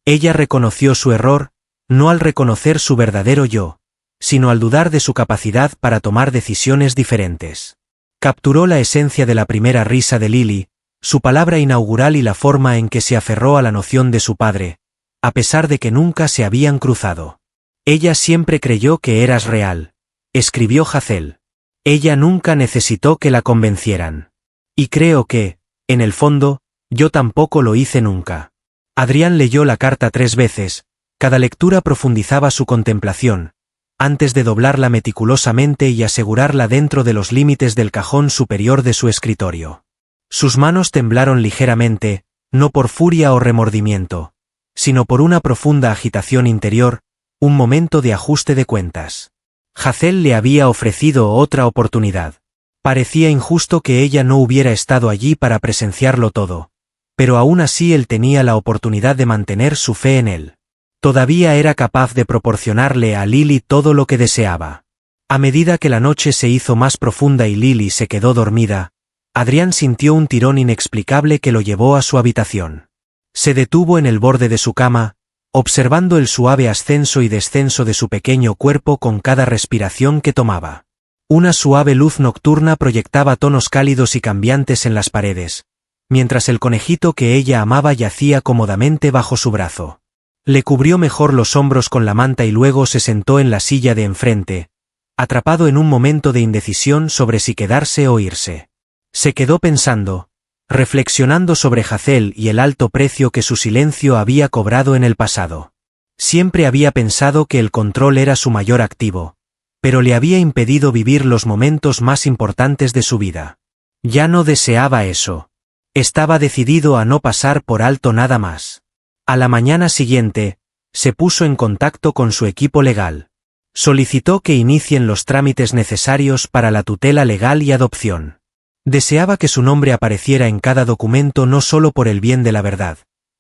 Ella reconoció su error, no al reconocer su verdadero yo, sino al dudar de su capacidad para tomar decisiones diferentes. Capturó la esencia de la primera risa de Lily, su palabra inaugural y la forma en que se aferró a la noción de su padre, a pesar de que nunca se habían cruzado. Ella siempre creyó que eras real, escribió Hazel. Ella nunca necesitó que la convencieran. Y creo que, en el fondo, yo tampoco lo hice nunca. Adrián leyó la carta 3 veces, cada lectura profundizaba su contemplación, antes de doblarla meticulosamente y asegurarla dentro de los límites del cajón superior de su escritorio. Sus manos temblaron ligeramente, no por furia o remordimiento, sino por una profunda agitación interior, un momento de ajuste de cuentas. Hazel le había ofrecido otra oportunidad. Parecía injusto que ella no hubiera estado allí para presenciarlo todo, pero aún así él tenía la oportunidad de mantener su fe en él. Todavía era capaz de proporcionarle a Lily todo lo que deseaba. A medida que la noche se hizo más profunda y Lily se quedó dormida, Adrián sintió un tirón inexplicable que lo llevó a su habitación. Se detuvo en el borde de su cama, observando el suave ascenso y descenso de su pequeño cuerpo con cada respiración que tomaba. Una suave luz nocturna proyectaba tonos cálidos y cambiantes en las paredes, mientras el conejito que ella amaba yacía cómodamente bajo su brazo. Le cubrió mejor los hombros con la manta y luego se sentó en la silla de enfrente, atrapado en un momento de indecisión sobre si quedarse o irse. Se quedó pensando, reflexionando sobre Hazel y el alto precio que su silencio había cobrado en el pasado. Siempre había pensado que el control era su mayor activo, pero le había impedido vivir los momentos más importantes de su vida. Ya no deseaba eso. Estaba decidido a no pasar por alto nada más. A la mañana siguiente, se puso en contacto con su equipo legal. Solicitó que inicien los trámites necesarios para la tutela legal y adopción. Deseaba que su nombre apareciera en cada documento no solo por el bien de la verdad,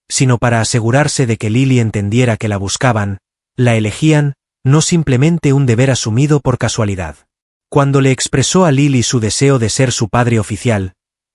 sino para asegurarse de que Lily entendiera que la buscaban, la elegían, no simplemente un deber asumido por casualidad. Cuando le expresó a Lily su deseo de ser su padre oficial,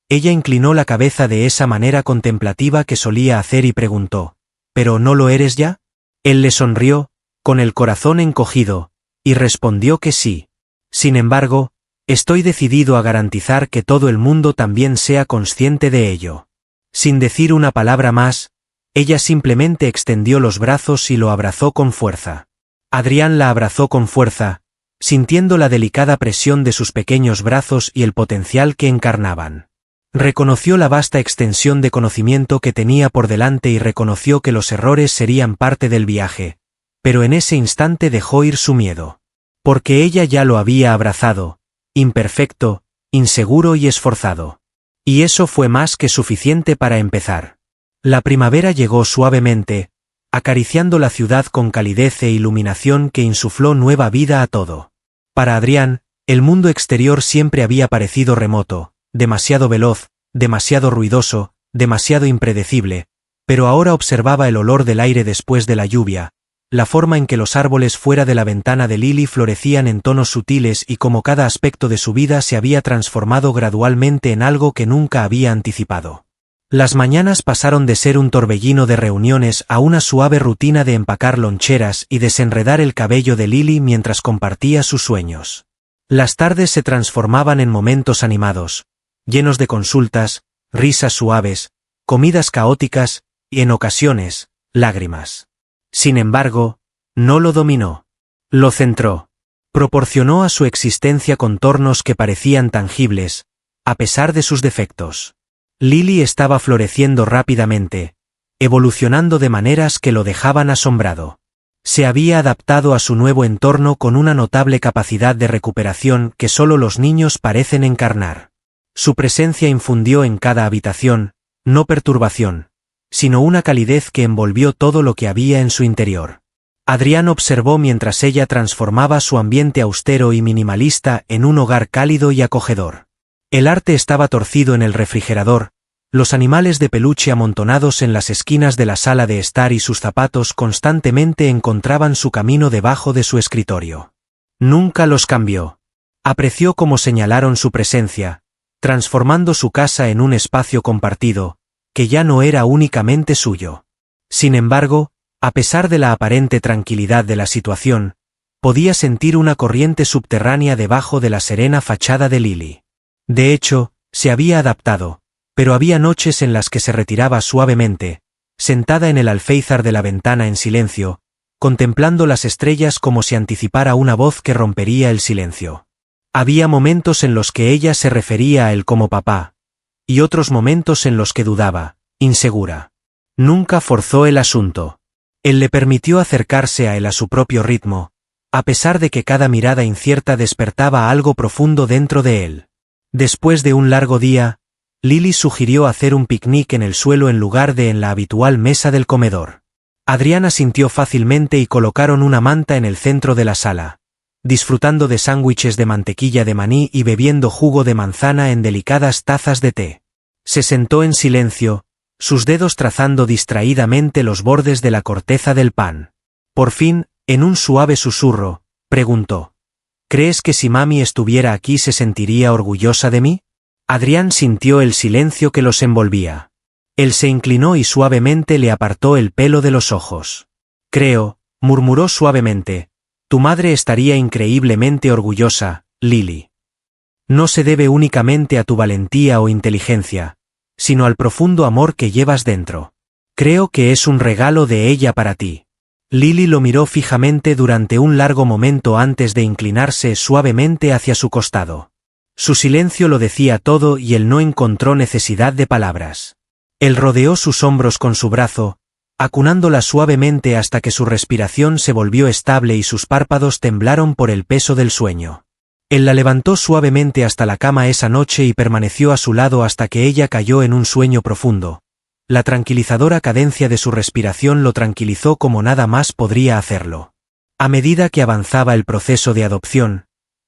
ella inclinó la cabeza de esa manera contemplativa que solía hacer y preguntó, ¿pero no lo eres ya? Él le sonrió, con el corazón encogido, y respondió que sí. Sin embargo, estoy decidido a garantizar que todo el mundo también sea consciente de ello. Sin decir una palabra más, ella simplemente extendió los brazos y lo abrazó con fuerza. Adrián la abrazó con fuerza, sintiendo la delicada presión de sus pequeños brazos y el potencial que encarnaban. Reconoció la vasta extensión de conocimiento que tenía por delante y reconoció que los errores serían parte del viaje, pero en ese instante dejó ir su miedo. Porque ella ya lo había abrazado, imperfecto, inseguro y esforzado. Y eso fue más que suficiente para empezar. La primavera llegó suavemente, acariciando la ciudad con calidez e iluminación que insufló nueva vida a todo. Para Adrián, el mundo exterior siempre había parecido remoto, demasiado veloz, demasiado ruidoso, demasiado impredecible, pero ahora observaba el olor del aire después de la lluvia, la forma en que los árboles fuera de la ventana de Lily florecían en tonos sutiles y cómo cada aspecto de su vida se había transformado gradualmente en algo que nunca había anticipado. Las mañanas pasaron de ser un torbellino de reuniones a una suave rutina de empacar loncheras y desenredar el cabello de Lily mientras compartía sus sueños. Las tardes se transformaban en momentos animados, llenos de consultas, risas suaves, comidas caóticas y, en ocasiones, lágrimas. Sin embargo, no lo dominó. Lo centró. Proporcionó a su existencia contornos que parecían tangibles, a pesar de sus defectos. Lily estaba floreciendo rápidamente, evolucionando de maneras que lo dejaban asombrado. Se había adaptado a su nuevo entorno con una notable capacidad de recuperación que solo los niños parecen encarnar. Su presencia infundió en cada habitación, no perturbación, sino una calidez que envolvió todo lo que había en su interior. Adrián observó mientras ella transformaba su ambiente austero y minimalista en un hogar cálido y acogedor. El arte estaba torcido en el refrigerador, los animales de peluche amontonados en las esquinas de la sala de estar y sus zapatos constantemente encontraban su camino debajo de su escritorio. Nunca los cambió. Apreció cómo señalaron su presencia, transformando su casa en un espacio compartido, que ya no era únicamente suyo. Sin embargo, a pesar de la aparente tranquilidad de la situación, podía sentir una corriente subterránea debajo de la serena fachada de Lily. De hecho, se había adaptado, pero había noches en las que se retiraba suavemente, sentada en el alféizar de la ventana en silencio, contemplando las estrellas como si anticipara una voz que rompería el silencio. Había momentos en los que ella se refería a él como papá, y otros momentos en los que dudaba, insegura. Nunca forzó el asunto. Él le permitió acercarse a él a su propio ritmo, a pesar de que cada mirada incierta despertaba algo profundo dentro de él. Después de un largo día, Lily sugirió hacer un picnic en el suelo en lugar de en la habitual mesa del comedor. Adrián asintió fácilmente y colocaron una manta en el centro de la sala, disfrutando de sándwiches de mantequilla de maní y bebiendo jugo de manzana en delicadas tazas de té. Se sentó en silencio, sus dedos trazando distraídamente los bordes de la corteza del pan. Por fin, en un suave susurro, preguntó: ¿Crees que si mami estuviera aquí se sentiría orgullosa de mí? Adrián sintió el silencio que los envolvía. Él se inclinó y suavemente le apartó el pelo de los ojos. Creo, murmuró suavemente, tu madre estaría increíblemente orgullosa, Lily. No se debe únicamente a tu valentía o inteligencia, sino al profundo amor que llevas dentro. Creo que es un regalo de ella para ti. Lily lo miró fijamente durante un largo momento antes de inclinarse suavemente hacia su costado. Su silencio lo decía todo y él no encontró necesidad de palabras. Él rodeó sus hombros con su brazo, acunándola suavemente hasta que su respiración se volvió estable y sus párpados temblaron por el peso del sueño. Él la levantó suavemente hasta la cama esa noche y permaneció a su lado hasta que ella cayó en un sueño profundo. La tranquilizadora cadencia de su respiración lo tranquilizó como nada más podría hacerlo. A medida que avanzaba el proceso de adopción,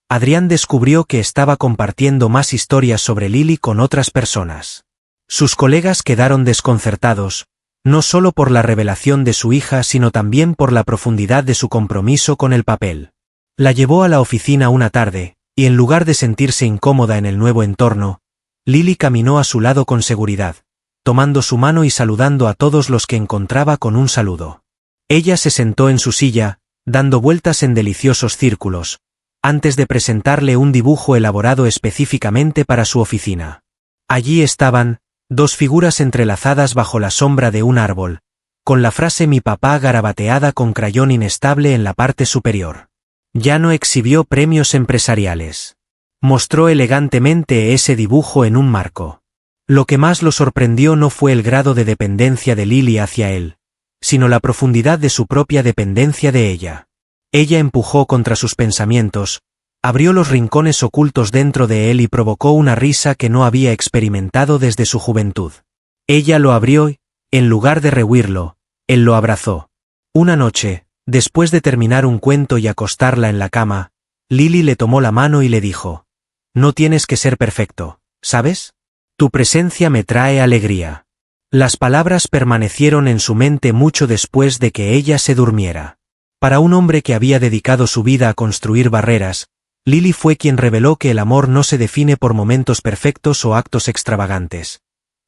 Adrián descubrió que estaba compartiendo más historias sobre Lily con otras personas. Sus colegas quedaron desconcertados, no solo por la revelación de su hija sino también por la profundidad de su compromiso con el papel. La llevó a la oficina una tarde, y en lugar de sentirse incómoda en el nuevo entorno, Lily caminó a su lado con seguridad, tomando su mano y saludando a todos los que encontraba con un saludo. Ella se sentó en su silla, dando vueltas en deliciosos círculos, antes de presentarle un dibujo elaborado específicamente para su oficina. Allí estaban, dos figuras entrelazadas bajo la sombra de un árbol, con la frase mi papá garabateada con crayón inestable en la parte superior. Ya no exhibió premios empresariales. Mostró elegantemente ese dibujo en un marco. Lo que más lo sorprendió no fue el grado de dependencia de Lily hacia él, sino la profundidad de su propia dependencia de ella. Ella empujó contra sus pensamientos, abrió los rincones ocultos dentro de él y provocó una risa que no había experimentado desde su juventud. Ella lo abrió y, en lugar de rehuirlo, él lo abrazó. Una noche, después de terminar un cuento y acostarla en la cama, Lily le tomó la mano y le dijo: no tienes que ser perfecto, ¿sabes? Tu presencia me trae alegría. Las palabras permanecieron en su mente mucho después de que ella se durmiera. Para un hombre que había dedicado su vida a construir barreras, Lily fue quien reveló que el amor no se define por momentos perfectos o actos extravagantes.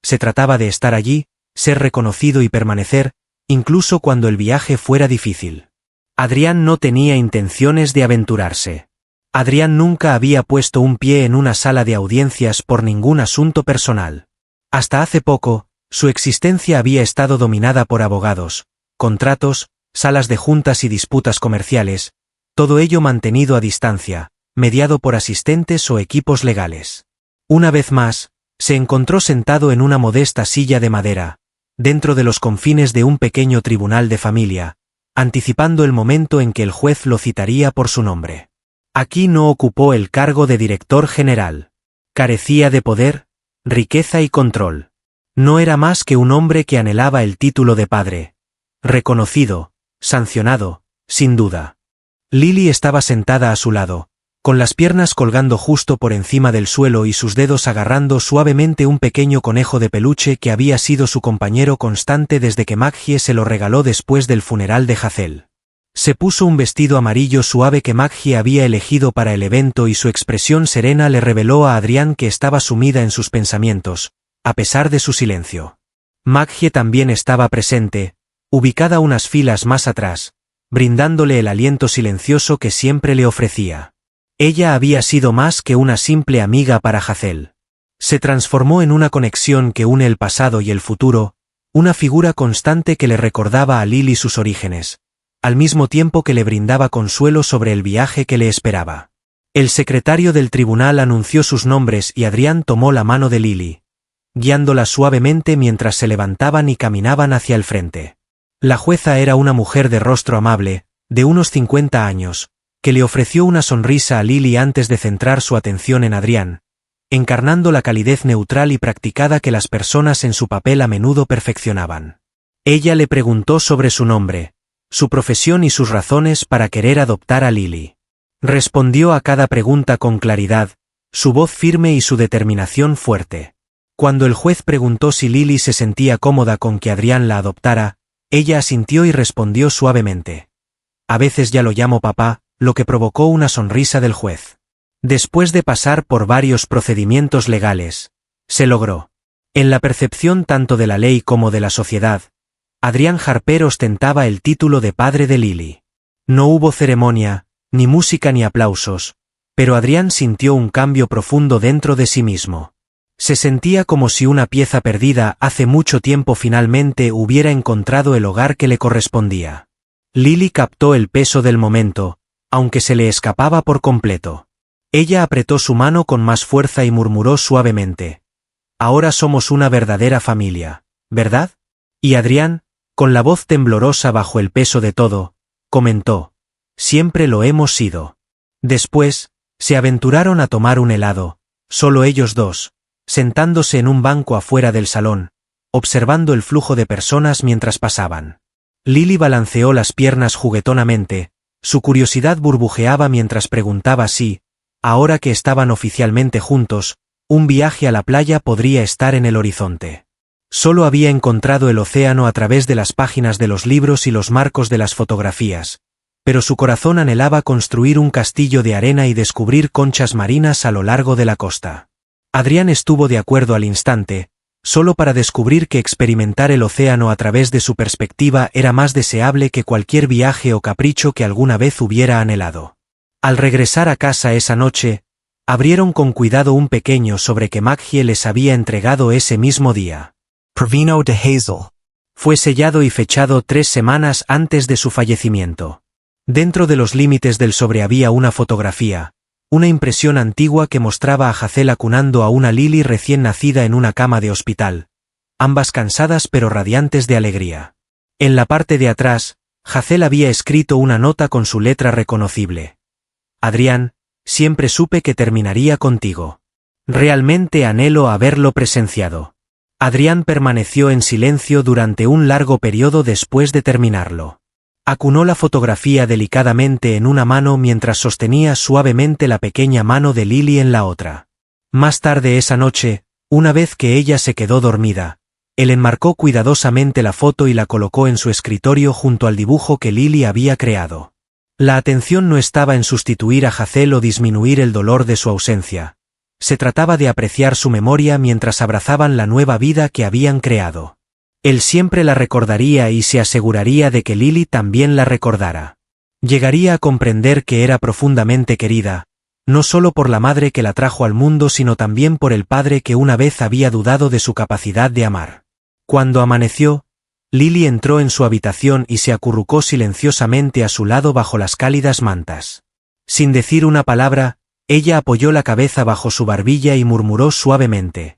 Se trataba de estar allí, ser reconocido y permanecer, incluso cuando el viaje fuera difícil. Adrián no tenía intenciones de aventurarse. Adrián nunca había puesto un pie en una sala de audiencias por ningún asunto personal. Hasta hace poco, su existencia había estado dominada por abogados, contratos, salas de juntas y disputas comerciales, todo ello mantenido a distancia, mediado por asistentes o equipos legales. Una vez más, se encontró sentado en una modesta silla de madera, dentro de los confines de un pequeño tribunal de familia, anticipando el momento en que el juez lo citaría por su nombre. Aquí no ocupó el cargo de director general. Carecía de poder, riqueza y control. No era más que un hombre que anhelaba el título de padre. Reconocido, sancionado, sin duda. Lily estaba sentada a su lado, con las piernas colgando justo por encima del suelo y sus dedos agarrando suavemente un pequeño conejo de peluche que había sido su compañero constante desde que Maggie se lo regaló después del funeral de Hazel. Se puso un vestido amarillo suave que Maggie había elegido para el evento y su expresión serena le reveló a Adrián que estaba sumida en sus pensamientos, a pesar de su silencio. Maggie también estaba presente, ubicada unas filas más atrás, brindándole el aliento silencioso que siempre le ofrecía. Ella había sido más que una simple amiga para Hazel. Se transformó en una conexión que une el pasado y el futuro, una figura constante que le recordaba a Lily sus orígenes, al mismo tiempo que le brindaba consuelo sobre el viaje que le esperaba. El secretario del tribunal anunció sus nombres y Adrián tomó la mano de Lily, guiándola suavemente mientras se levantaban y caminaban hacia el frente. La jueza era una mujer de rostro amable, de unos 50 años, que le ofreció una sonrisa a Lily antes de centrar su atención en Adrián, encarnando la calidez neutral y practicada que las personas en su papel a menudo perfeccionaban. Ella le preguntó sobre su nombre, su profesión y sus razones para querer adoptar a Lily. Respondió a cada pregunta con claridad, su voz firme y su determinación fuerte. Cuando el juez preguntó si Lily se sentía cómoda con que Adrián la adoptara, ella asintió y respondió suavemente. A veces ya lo llamo papá, lo que provocó una sonrisa del juez. Después de pasar por varios procedimientos legales, se logró. En la percepción tanto de la ley como de la sociedad, Adrián Harper ostentaba el título de padre de Lily. No hubo ceremonia, ni música ni aplausos, pero Adrián sintió un cambio profundo dentro de sí mismo. Se sentía como si una pieza perdida hace mucho tiempo finalmente hubiera encontrado el hogar que le correspondía. Lily captó el peso del momento, aunque se le escapaba por completo. Ella apretó su mano con más fuerza y murmuró suavemente. Ahora somos una verdadera familia, ¿verdad? Y Adrián, con la voz temblorosa bajo el peso de todo, comentó. Siempre lo hemos sido. Después, se aventuraron a tomar un helado, solo ellos dos, sentándose en un banco afuera del salón, observando el flujo de personas mientras pasaban. Lily balanceó las piernas juguetonamente, su curiosidad burbujeaba mientras preguntaba si, ahora que estaban oficialmente juntos, un viaje a la playa podría estar en el horizonte. Solo había encontrado el océano a través de las páginas de los libros y los marcos de las fotografías, pero su corazón anhelaba construir un castillo de arena y descubrir conchas marinas a lo largo de la costa. Adrián estuvo de acuerdo al instante, solo para descubrir que experimentar el océano a través de su perspectiva era más deseable que cualquier viaje o capricho que alguna vez hubiera anhelado. Al regresar a casa esa noche, abrieron con cuidado un pequeño sobre que Maggie les había entregado ese mismo día. Provino de Hazel. Fue sellado y fechado 3 semanas antes de su fallecimiento. Dentro de los límites del sobre había una fotografía, una impresión antigua que mostraba a Hazel acunando a una Lily recién nacida en una cama de hospital, ambas cansadas pero radiantes de alegría. En la parte de atrás, Hazel había escrito una nota con su letra reconocible. Adrián, siempre supe que terminaría contigo. Realmente anhelo haberlo presenciado. Adrián permaneció en silencio durante un largo periodo después de terminarlo. Acunó la fotografía delicadamente en una mano mientras sostenía suavemente la pequeña mano de Lily en la otra. Más tarde esa noche, una vez que ella se quedó dormida, él enmarcó cuidadosamente la foto y la colocó en su escritorio junto al dibujo que Lily había creado. La atención no estaba en sustituir a Hazel o disminuir el dolor de su ausencia. Se trataba de apreciar su memoria mientras abrazaban la nueva vida que habían creado. Él siempre la recordaría y se aseguraría de que Lily también la recordara. Llegaría a comprender que era profundamente querida, no solo por la madre que la trajo al mundo sino también por el padre que una vez había dudado de su capacidad de amar. Cuando amaneció, Lily entró en su habitación y se acurrucó silenciosamente a su lado bajo las cálidas mantas. Sin decir una palabra, ella apoyó la cabeza bajo su barbilla y murmuró suavemente.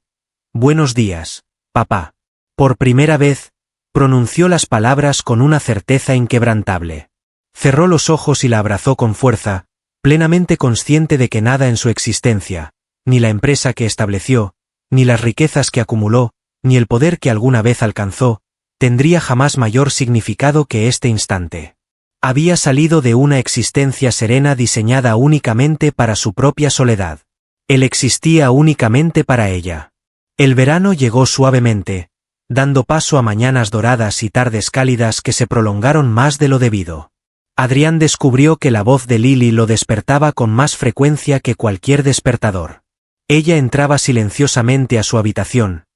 «Buenos días, papá». Por primera vez, pronunció las palabras con una certeza inquebrantable. Cerró los ojos y la abrazó con fuerza, plenamente consciente de que nada en su existencia, ni la empresa que estableció, ni las riquezas que acumuló, ni el poder que alguna vez alcanzó, tendría jamás mayor significado que este instante. Había salido de una existencia serena diseñada únicamente para su propia soledad. Él existía únicamente para ella. El verano llegó suavemente, dando paso a mañanas doradas y tardes cálidas que se prolongaron más de lo debido. Adrián descubrió que la voz de Lily lo despertaba con más frecuencia que cualquier despertador. Ella entraba silenciosamente a su habitación,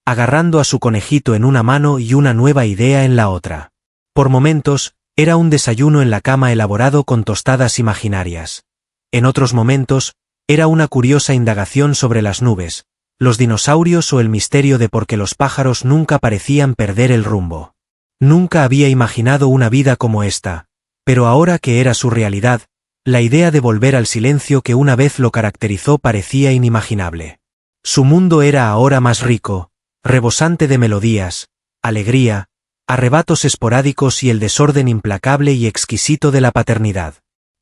agarrando a su conejito en una mano y una nueva idea en la otra. Por momentos, era un desayuno en la cama elaborado con tostadas imaginarias. En otros momentos, era una curiosa indagación sobre las nubes, los dinosaurios o el misterio de por qué los pájaros nunca parecían perder el rumbo. Nunca había imaginado una vida como esta, pero ahora que era su realidad, la idea de volver al silencio que una vez lo caracterizó parecía inimaginable. Su mundo era ahora más rico, rebosante de melodías, alegría, arrebatos esporádicos y el desorden implacable y exquisito de la paternidad.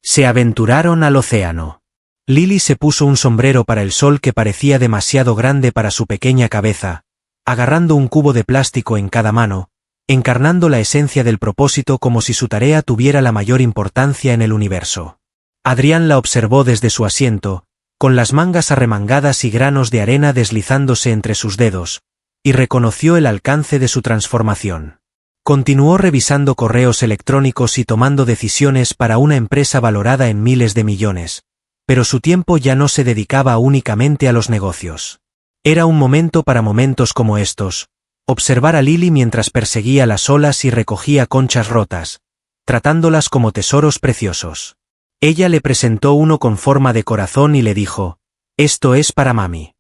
Se aventuraron al océano. Lily se puso un sombrero para el sol que parecía demasiado grande para su pequeña cabeza, agarrando un cubo de plástico en cada mano, encarnando la esencia del propósito como si su tarea tuviera la mayor importancia en el universo. Adrián la observó desde su asiento, con las mangas arremangadas y granos de arena deslizándose entre sus dedos, y reconoció el alcance de su transformación. Continuó revisando correos electrónicos y tomando decisiones para una empresa valorada en miles de millones, pero su tiempo ya no se dedicaba únicamente a los negocios. Era un momento para momentos como estos, observar a Lily mientras perseguía las olas y recogía conchas rotas, tratándolas como tesoros preciosos. Ella le presentó uno con forma de corazón y le dijo, «Esto es para mami».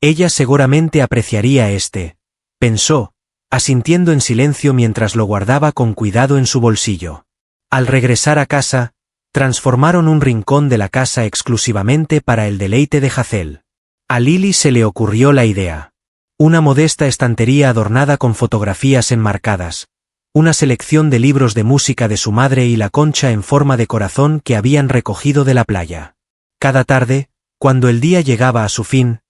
Ella seguramente apreciaría este, pensó, asintiendo en silencio mientras lo guardaba con cuidado en su bolsillo. Al regresar a casa, transformaron un rincón de la casa exclusivamente para el deleite de Hazel. A Lily se le ocurrió la idea. Una modesta estantería adornada con fotografías enmarcadas, una selección de libros de música de su madre y la concha en forma de corazón que habían recogido de la playa. Cada tarde, cuando el día llegaba a su fin,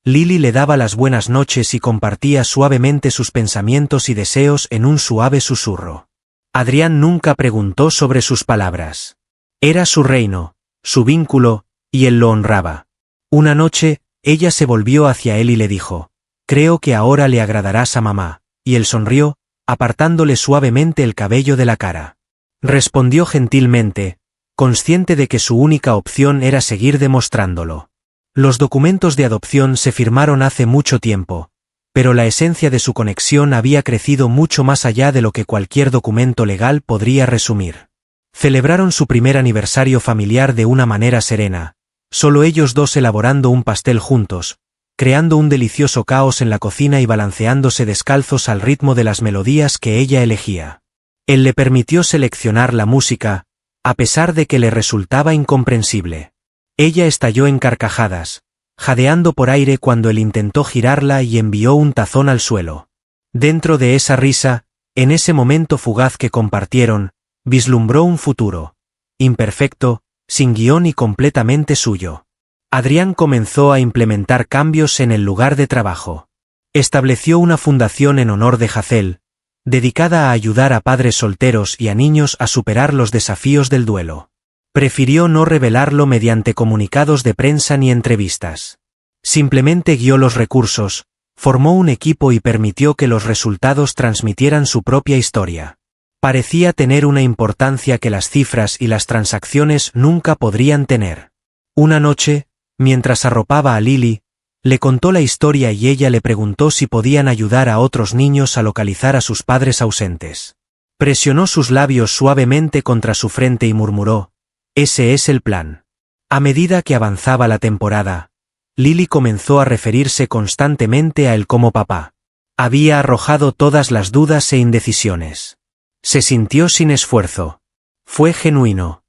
Lily le daba las buenas noches y compartía suavemente sus pensamientos y deseos en un suave susurro. Adrián nunca preguntó sobre sus palabras. Era su reino, su vínculo, y él lo honraba. Una noche, ella se volvió hacia él y le dijo, «Creo que ahora le agradarás a mamá», y él sonrió, apartándole suavemente el cabello de la cara. Respondió gentilmente, consciente de que su única opción era seguir demostrándolo. Los documentos de adopción se firmaron hace mucho tiempo, pero la esencia de su conexión había crecido mucho más allá de lo que cualquier documento legal podría resumir. Celebraron su primer aniversario familiar de una manera serena, solo ellos dos elaborando un pastel juntos, creando un delicioso caos en la cocina y balanceándose descalzos al ritmo de las melodías que ella elegía. Él le permitió seleccionar la música, a pesar de que le resultaba incomprensible. Ella estalló en carcajadas, jadeando por aire cuando él intentó girarla y envió un tazón al suelo. Dentro de esa risa, en ese momento fugaz que compartieron, vislumbró un futuro, imperfecto, sin guión y completamente suyo. Adrián comenzó a implementar cambios en el lugar de trabajo. Estableció una fundación en honor de Hazel, dedicada a ayudar a padres solteros y a niños a superar los desafíos del duelo. Prefirió no revelarlo mediante comunicados de prensa ni entrevistas. Simplemente guió los recursos, formó un equipo y permitió que los resultados transmitieran su propia historia. Parecía tener una importancia que las cifras y las transacciones nunca podrían tener. Una noche, mientras arropaba a Lily, le contó la historia y ella le preguntó si podían ayudar a otros niños a localizar a sus padres ausentes. Presionó sus labios suavemente contra su frente y murmuró, «Ese es el plan». A medida que avanzaba la temporada, Lily comenzó a referirse constantemente a él como papá. Había arrojado todas las dudas e indecisiones. Se sintió sin esfuerzo. Fue genuino.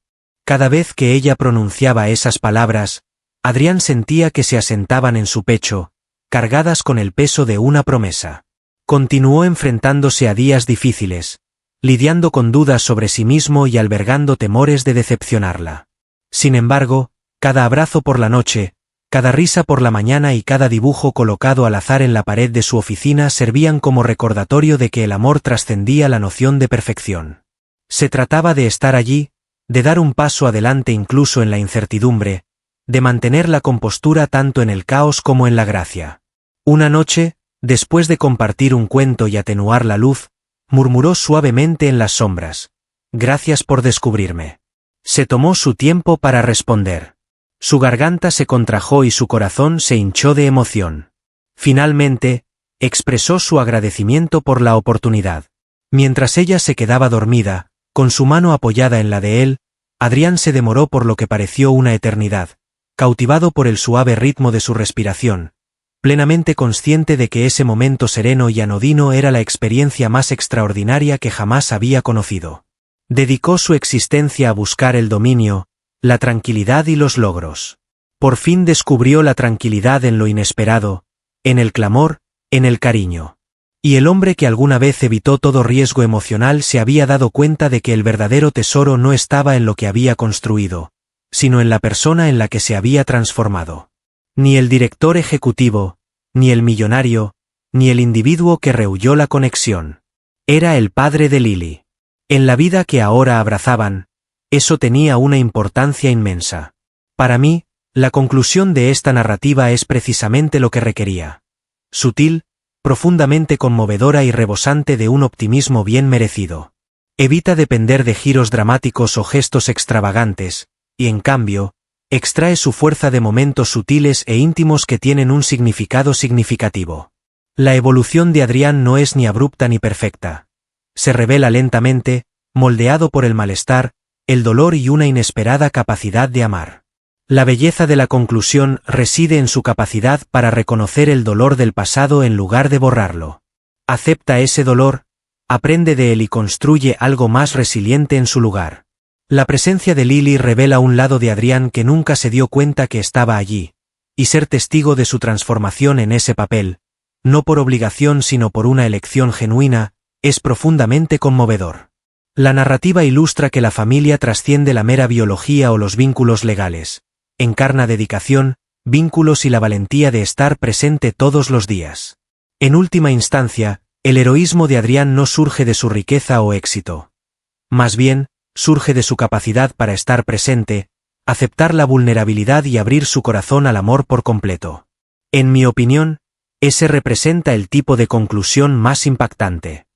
Cada vez que ella pronunciaba esas palabras, Adrián sentía que se asentaban en su pecho, cargadas con el peso de una promesa. Continuó enfrentándose a días difíciles, lidiando con dudas sobre sí mismo y albergando temores de decepcionarla. Sin embargo, cada abrazo por la noche, cada risa por la mañana y cada dibujo colocado al azar en la pared de su oficina servían como recordatorio de que el amor trascendía la noción de perfección. Se trataba de estar allí, de dar un paso adelante incluso en la incertidumbre, de mantener la compostura tanto en el caos como en la gracia. Una noche, después de compartir un cuento y atenuar la luz, murmuró suavemente en las sombras, «Gracias por descubrirme». Se tomó su tiempo para responder. Su garganta se contrajo y su corazón se hinchó de emoción. Finalmente, expresó su agradecimiento por la oportunidad. Mientras ella se quedaba dormida, con su mano apoyada en la de él, Adrián se demoró por lo que pareció una eternidad, cautivado por el suave ritmo de su respiración, plenamente consciente de que ese momento sereno y anodino era la experiencia más extraordinaria que jamás había conocido. Dedicó su existencia a buscar el dominio, la tranquilidad y los logros. Por fin descubrió la tranquilidad en lo inesperado, en el clamor, en el cariño. Y el hombre que alguna vez evitó todo riesgo emocional se había dado cuenta de que el verdadero tesoro no estaba en lo que había construido, sino en la persona en la que se había transformado. Ni el director ejecutivo, ni el millonario, ni el individuo que rehuyó la conexión. Era el padre de Lily. En la vida que ahora abrazaban, eso tenía una importancia inmensa. Para mí, la conclusión de esta narrativa es precisamente lo que requería. Sutil, profundamente conmovedora y rebosante de un optimismo bien merecido. Evita depender de giros dramáticos o gestos extravagantes, y en cambio, extrae su fuerza de momentos sutiles e íntimos que tienen un significado significativo. La evolución de Adrián no es ni abrupta ni perfecta. Se revela lentamente, moldeado por el malestar, el dolor y una inesperada capacidad de amar. La belleza de la conclusión reside en su capacidad para reconocer el dolor del pasado en lugar de borrarlo. Acepta ese dolor, aprende de él y construye algo más resiliente en su lugar. La presencia de Lily revela un lado de Adrián que nunca se dio cuenta que estaba allí, y ser testigo de su transformación en ese papel, no por obligación sino por una elección genuina, es profundamente conmovedor. La narrativa ilustra que la familia trasciende la mera biología o los vínculos legales. Encarna dedicación, vínculos y la valentía de estar presente todos los días. En última instancia, el heroísmo de Adrián no surge de su riqueza o éxito. Más bien, surge de su capacidad para estar presente, aceptar la vulnerabilidad y abrir su corazón al amor por completo. En mi opinión, ese representa el tipo de conclusión más impactante.